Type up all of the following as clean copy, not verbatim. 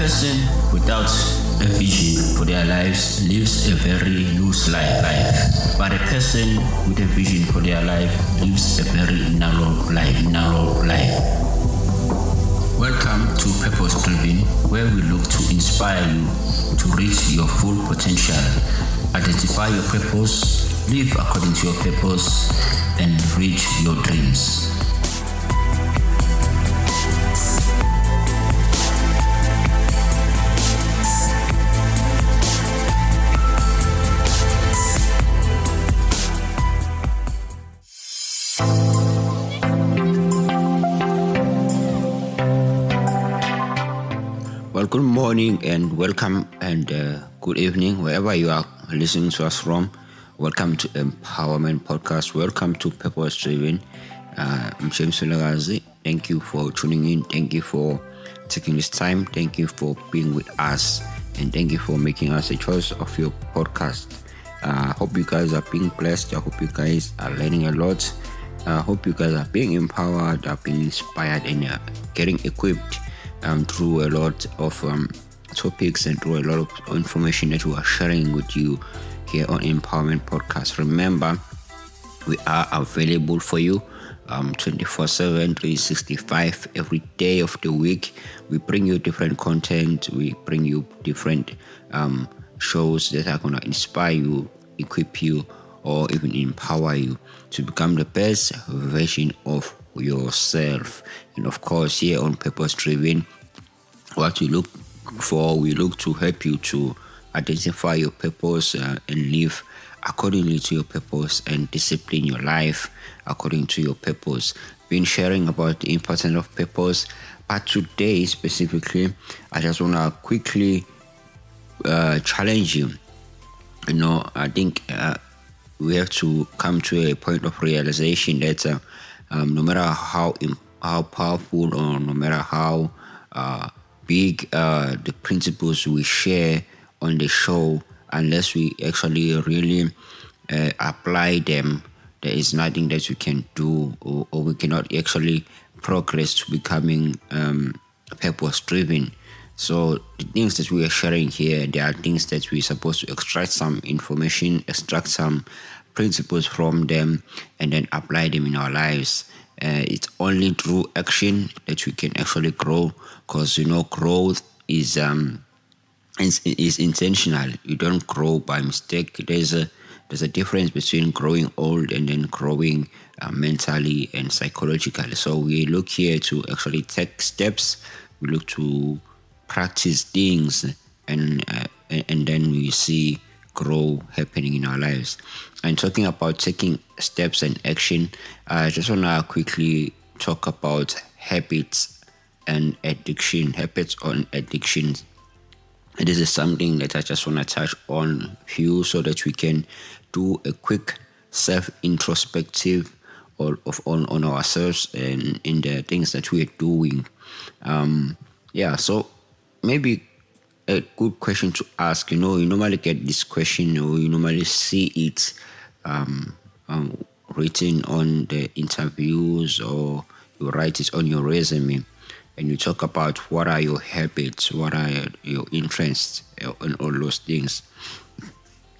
person without a vision for their lives lives a very loose life. But a person with a vision for their life lives a very narrow life. Welcome to Purpose Driven, where we look to inspire you to reach your full potential, identify your purpose, live according to your purpose, and reach your dreams. Well, good morning and welcome and good evening, wherever you are listening to us from. Welcome to Empowerment Podcast. Welcome to Purpose Driven. I'm Vilakazi. Thank you for tuning in. Thank you for taking this time. Thank you for being with us. And thank you for making us a choice of your podcast. I hope you guys are being blessed. I hope you guys are learning a lot. I hope you guys are being empowered, are being inspired, and getting equipped through a lot of topics and through a lot of information that we are sharing with you here on Empowerment Podcast. Remember, we are available for you 24/7, 365 every day of the week. We bring you different content. We bring you different shows that are going to inspire you, equip you, or even empower you to become the best version of yourself. And of course, here on Purpose Driven, what we look for, we look to help you to identify your purpose and live accordingly to your purpose and discipline your life according to your purpose. Been sharing about the importance of purpose, but today specifically, I just want to quickly challenge you. I think we have to come to a point of realization that no matter how powerful or no matter how big the principles we share on the show, unless we actually really apply them, there is nothing that we can do or we cannot actually progress to becoming purpose driven. So the things that we are sharing here, there are things that we're supposed to extract some information, extract some principles from them, and then apply them in our lives. It's only through action that we can actually grow, because growth is intentional. You don't grow by mistake. There's a difference between growing old and then growing mentally and psychologically. So we look here to actually take steps. We look to practice things, and then we see grow happening in our lives. And talking about taking steps and action, I just want to quickly talk about habits on addictions. This is something that I just want to touch on few so that we can do a quick self-introspective on ourselves and in the things that we are doing. So maybe a good question to ask. You normally get this question, or you normally see it written on the interviews, or you write it on your resume, and you talk about what are your habits, what are your interests, and all those things.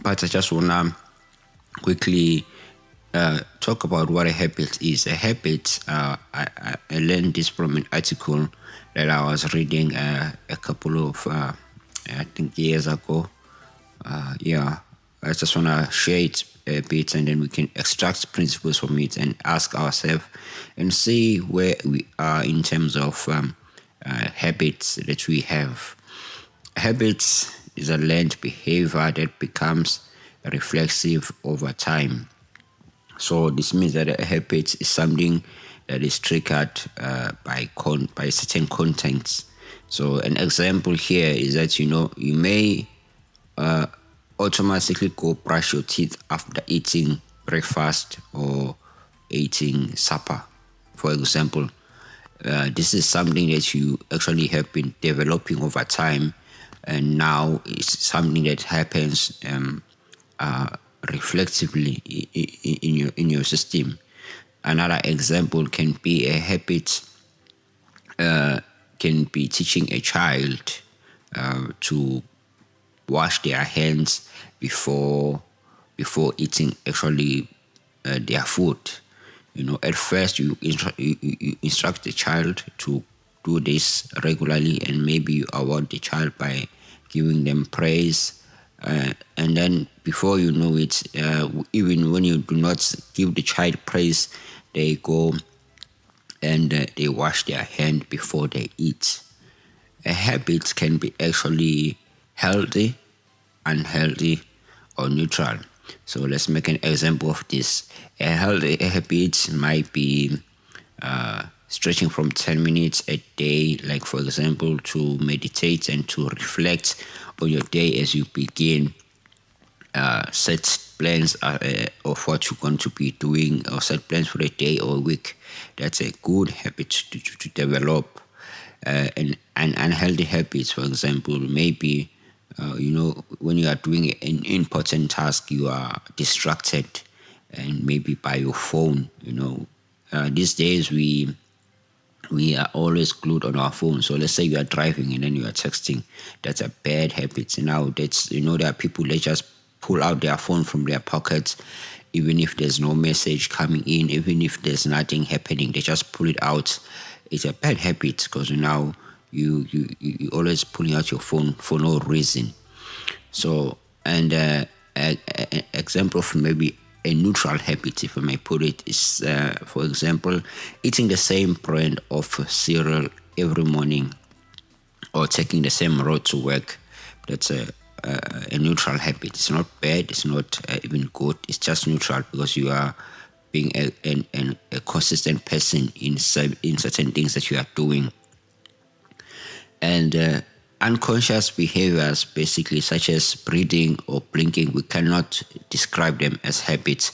But I just want to quickly talk about what a habit is. A habit, I learned this from an article that I was reading a couple of I think years ago. I just want to share it a bit, and then we can extract principles from it and ask ourselves and see where we are in terms of habits that we have. Habits is a learned behavior that becomes reflexive over time. So this means that a habit is something that is triggered by certain contents. So an example here is that you may automatically go brush your teeth after eating breakfast or eating supper, for example. This is something that you actually have been developing over time, and now it's something that happens reflexively in your system. Another example can be a habit, can be teaching a child to wash their hands before eating actually their food. At first you instruct the child to do this regularly, and maybe you award the child by giving them praise. And then before you know it, even when you do not give the child praise, they go and they wash their hand before they eat. A habit can be actually healthy, unhealthy, or neutral. So let's make an example of this. A healthy habit might be stretching from 10 minutes a day, like for example, to meditate and to reflect on your day as you begin. Set plans of what you're going to be doing, or set plans for a day or a week. That's a good habit to develop. And unhealthy habits, for example, maybe when you are doing an important task, you are distracted, and maybe by your phone. These days we are always glued on our phone. So let's say you are driving and then you are texting. That's a bad habit. Now there are people that just pull out their phone from their pockets, even if there's no message coming in, even if there's nothing happening, they just pull it out. It's a bad habit, because now you always pulling out your phone for no reason. So, and an example of maybe a neutral habit, if I may put it, is, for example, eating the same brand of cereal every morning, or taking the same road to work. That's a neutral habit. It's not bad. It's not even good. It's just neutral, because you are being a consistent person in certain things that you are doing. And unconscious behaviors, basically, such as breathing or blinking, we cannot describe them as habits,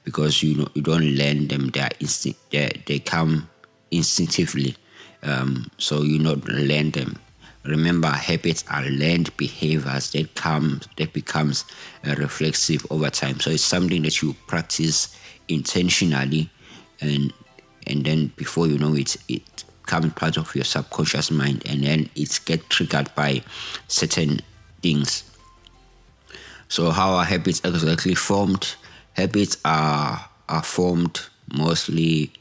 because you don't learn them. They come instinctively. So you not learn them. Remember, habits are learned behaviors that becomes reflexive over time. So it's something that you practice intentionally, and then before you know it becomes part of your subconscious mind, and then it gets triggered by certain things. So how are habits exactly formed? Habits are formed mostly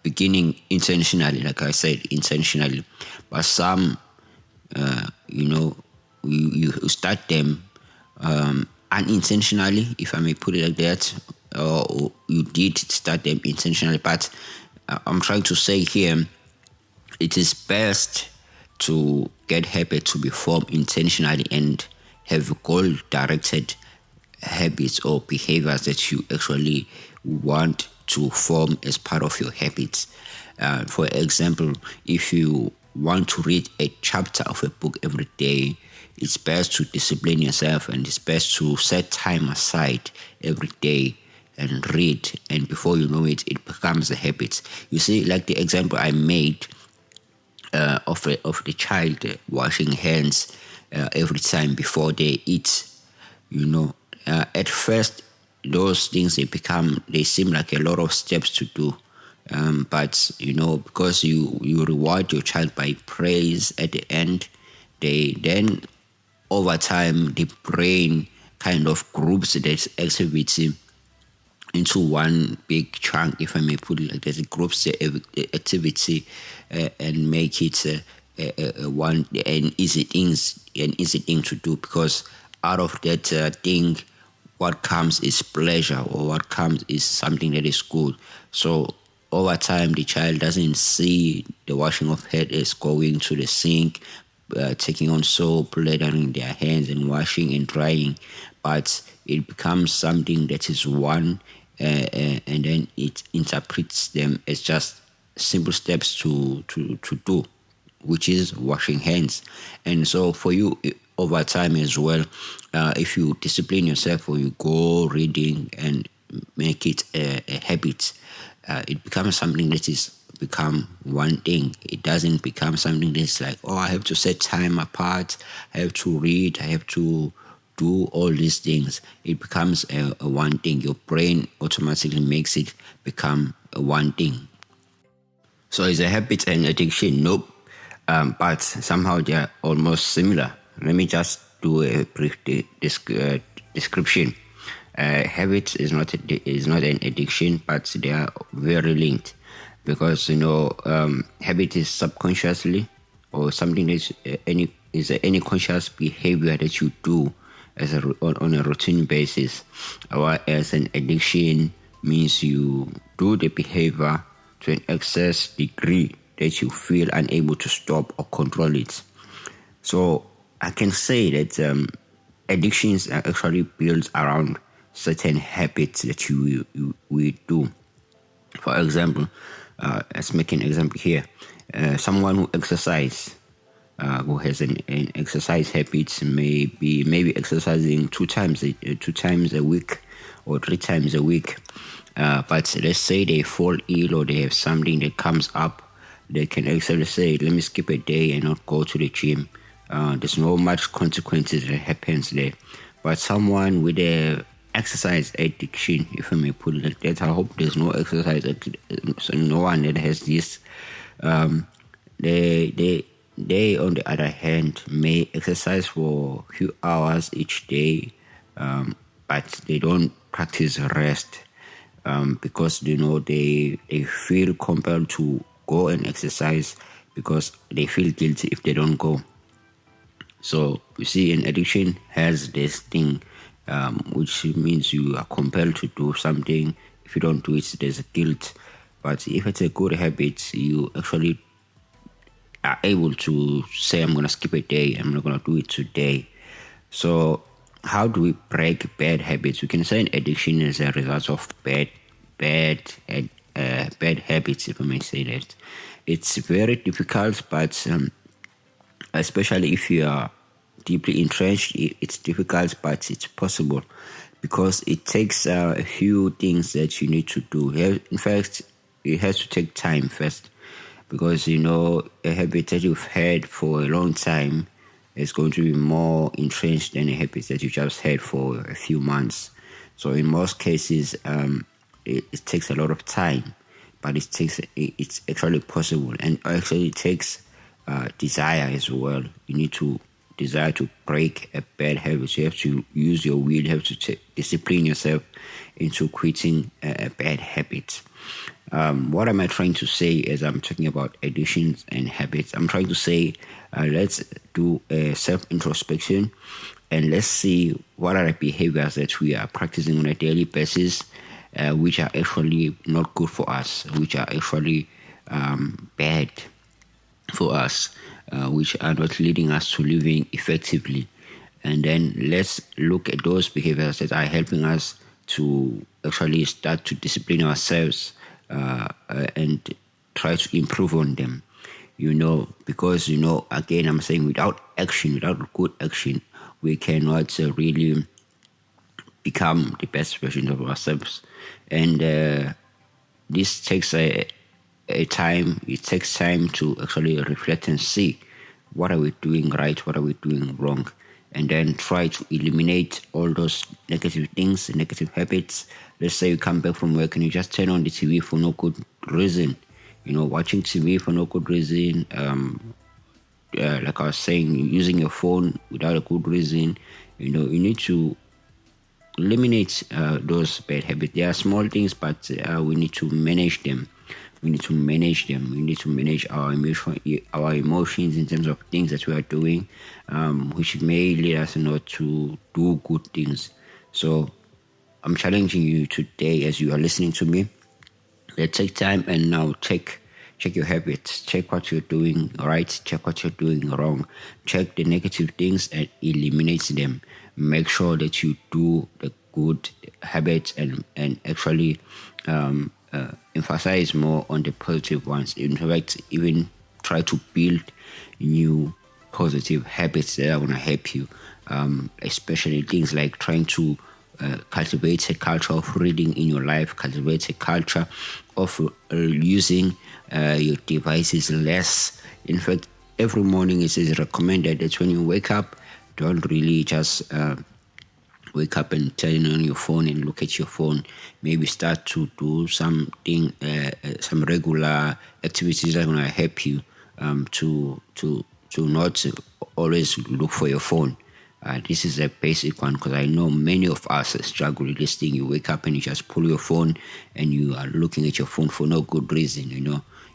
beginning intentionally, like I said, intentionally. But some, you start them unintentionally, if I may put it like that, or you did start them intentionally. But I'm trying to say here, it is best to get habit to be formed intentionally and have goal-directed habits or behaviors that you actually want to form as part of your habits. For example, if you want to read a chapter of a book every day, it's best to discipline yourself, and it's best to set time aside every day and read. And before you know it, it becomes a habit. You see, like the example I made of the child washing hands every time before they eat. At first, those things they seem like a lot of steps to do. But because you reward your child by praise at the end, they then, over time, the brain kind of groups that activity into one big chunk, if I may put it like that. It groups the activity and make it an easy thing to do, because out of that thing, what comes is pleasure, or what comes is something that is good. So over time, the child doesn't see the washing of head as going to the sink, taking on soap, lathering their hands, and washing and drying, but it becomes something that is one, and then it interprets them as just simple steps to do, which is washing hands. And so for you, over time as well, if you discipline yourself, or you go reading and make it a habit, it becomes something that is become one thing. It doesn't become something that's like, oh, I have to set time apart, I have to read, I have to do all these things. It becomes a one thing. Your brain automatically makes it become a one thing. So is a habit an addiction? Nope. but somehow they are almost similar. Let me just do a brief description. Habit is not an addiction, but they are very linked, because habit is subconsciously, or something that's any conscious behavior that you do on a routine basis, whereas an addiction means you do the behavior to an excess degree that you feel unable to stop or control it. So I can say that addictions are actually built around certain habits that we do. For example, let's make an example here. Someone who exercise, who has an exercise habit, maybe exercising two times a week or 3 times a week. But let's say they fall ill, or they have something that comes up, they can actually say, let me skip a day and not go to the gym. There's no much consequences that happens there. But someone with a exercise addiction, if I may put it like that, I hope there's no exercise so no one that has this. They on the other hand may exercise for a few hours each day, but they don't practice rest, because they feel compelled to go and exercise because they feel guilty if they don't go. So you see, an addiction has this thing, which means you are compelled to do something. If you don't do it, there's a guilt. But if it's a good habit, you actually are able to say, I'm going to skip a day, I'm not going to do it today. So how do we break bad habits? We can say an addiction is a result of bad habits, if I may say that. It's very difficult, but especially if you are deeply entrenched, it's difficult, but it's possible, because it takes a few things that you need to do. In fact, it has to take time first, because a habit that you've had for a long time is going to be more entrenched than a habit that you just had for a few months. So in most cases, it takes a lot of time, but it's actually possible, and actually it takes desire as well. You need to desire to break a bad habit. You have to use your will. You have to discipline yourself into quitting a bad habit. What am I trying to say as I'm talking about addictions and habits? I'm trying to say, let's do a self-introspection, and let's see what are the behaviors that we are practicing on a daily basis, which are actually not good for us, which are actually bad for us, which are not leading us to living effectively. And then let's look at those behaviors that are helping us to actually start to discipline ourselves, and try to improve on them. Because again, I'm saying, without good action, we cannot really become the best version of ourselves. And this takes a time. It takes time to actually reflect and see, what are we doing right, what are we doing wrong, and then try to eliminate all those negative things, negative habits. Let's say you come back from work and you just turn on the TV for no good reason. Watching TV for no good reason. Like I was saying, using your phone without a good reason. You need to eliminate those bad habits. They are small things, but we need to manage them. We need to manage them. We need to manage our emotions in terms of things that we are doing, which may lead us not to do good things. So I'm challenging you today, as you are listening to me. Let's take time and now check your habits. Check what you're doing right. Check what you're doing wrong. Check the negative things and eliminate them. Make sure that you do the good habits and actually emphasize more on the positive ones. In fact, even try to build new positive habits that are going to help you, especially things like trying to cultivate a culture of reading in your life, cultivate a culture of using your devices less. In fact, every morning it is recommended that when you wake up, don't really just wake up and turn on your phone and look at your phone. Maybe start to do something, some regular activities that are going to help you to not always look for your phone. This is a basic one because I know many of us struggle with this thing. You wake up and you just pull your phone and you are looking at your phone for no good reason,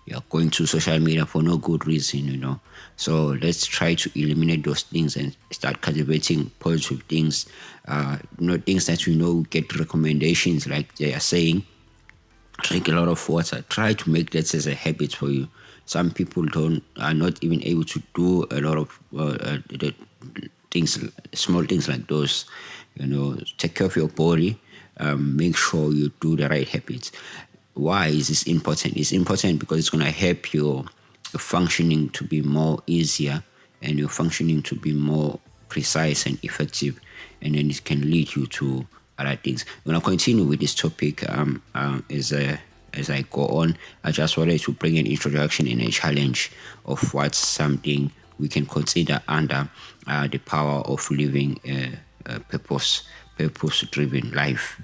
You're going to social media for no good reason. So let's try to eliminate those things and start cultivating positive things. Things that get recommendations like they are saying. Drink a lot of water. Try to make that as a habit for you. Some people are not even able to do a lot of the things, small things like those. Take care of your body. Make sure you do the right habits. Why is this important? It's important because it's going to help your functioning to be more easier and your functioning to be more precise and effective, and then it can lead you to other things. When I continue with this topic, as I go on, I just wanted to bring an introduction and a challenge of what's something we can consider under the power of living a purpose-driven life.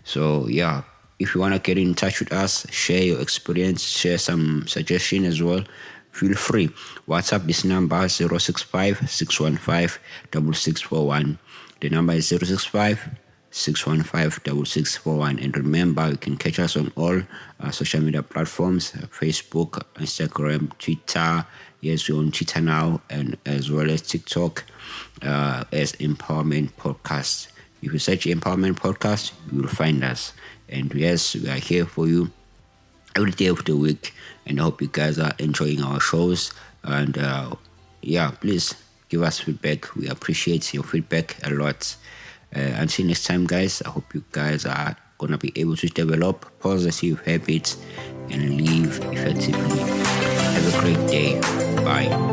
So yeah, if you want to get in touch with us, share your experience, share some suggestion as well, feel free. WhatsApp this number 065 615 6641. The number is 065 615 6641. And remember, you can catch us on all social media platforms: Facebook, Instagram, Twitter. Yes, we're on Twitter now, and as well as TikTok as Empowerment Podcast. If you search Empowerment Podcast, you will find us. And yes, we are here for you every day of the week. And I hope you guys are enjoying our shows. And please give us feedback. We appreciate your feedback a lot. Until next time, guys, I hope you guys are going to be able to develop positive habits and live effectively. Have a great day. Bye.